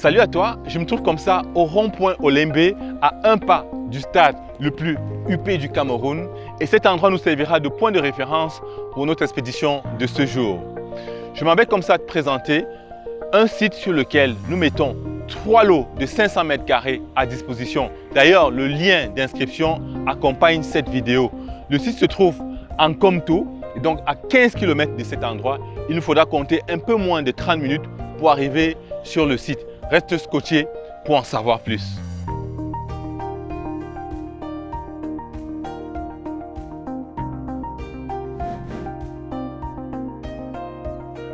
Salut à toi, je me trouve comme ça au rond-point Olembe, à un pas du stade le plus huppé du Cameroun, et cet endroit nous servira de point de référence pour notre expédition de ce jour. Je m'en vais comme ça te présenter un site sur lequel nous mettons 3 lots de 500 mètres carrés à disposition. D'ailleurs, le lien d'inscription accompagne cette vidéo. Le site se trouve en Komto, et donc à 15 km de cet endroit. Il nous faudra compter un peu moins de 30 minutes pour arriver sur le site. Reste scotché pour en savoir plus.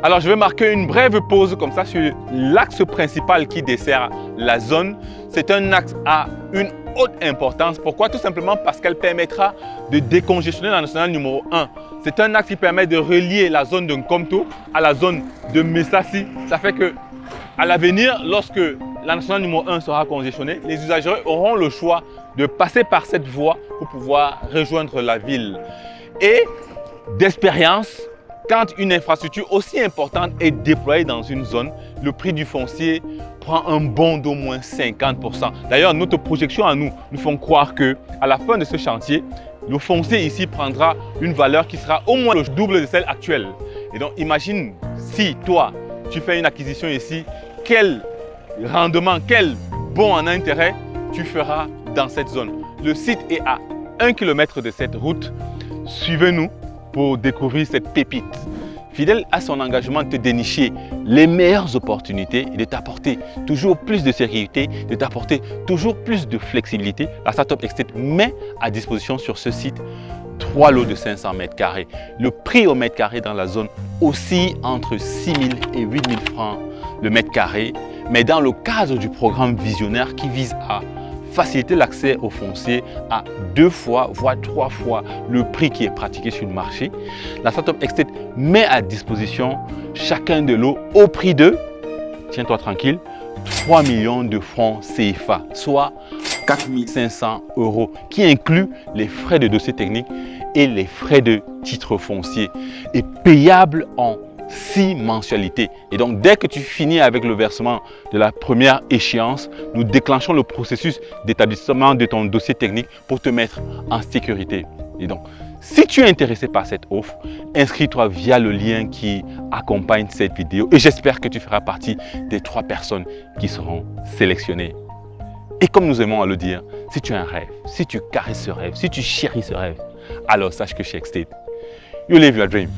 Alors je vais marquer une brève pause comme ça sur l'axe principal qui dessert la zone. C'est un axe à une haute importance. Pourquoi? Tout simplement parce qu'elle permettra de décongestionner la nationale numéro 1. C'est un axe qui permet de relier la zone de Nkomto à la zone de Messassi. Ça fait que à l'avenir, lorsque la nationale numéro 1 sera congestionnée, les usagers auront le choix de passer par cette voie pour pouvoir rejoindre la ville. Et d'expérience, quand une infrastructure aussi importante est déployée dans une zone, le prix du foncier prend un bond d'au moins 50%. D'ailleurs, notre projection à nous font croire qu'à la fin de ce chantier, le foncier ici prendra une valeur qui sera au moins le double de celle actuelle. Et donc, imagine si toi, tu fais une acquisition ici, quel rendement, quel bond en intérêt tu feras dans cette zone. Le site est à 1 km de cette route. Suivez-nous pour découvrir cette pépite. Fidèle à son engagement de te dénicher les meilleures opportunités et de t'apporter toujours plus de sécurité, de t'apporter toujours plus de flexibilité, la Startup Estate met à disposition sur ce site 3 lots de 500 mètres carrés. Le prix au mètre carré dans la zone oscille entre 6 000 et 8 000 francs le mètre carré, mais dans le cadre du programme visionnaire qui vise à faciliter l'accès au foncier à 2 fois, voire 3 fois le prix qui est pratiqué sur le marché, la Startup Estate met à disposition chacun de lots au prix de, tiens-toi tranquille, 3 millions de francs CFA, soit 4 500 €, qui inclut les frais de dossier technique et les frais de titre foncier, et payable en 6 mensualités. Et donc, dès que tu finis avec le versement de la première échéance, nous déclenchons le processus d'établissement de ton dossier technique pour te mettre en sécurité. Et donc, si tu es intéressé par cette offre, inscris-toi via le lien qui accompagne cette vidéo et j'espère que tu feras partie des 3 personnes qui seront sélectionnées. Et comme nous aimons à le dire, si tu as un rêve, si tu caresses ce rêve, si tu chéris ce rêve, alors sache que chez Estate, you live your dream.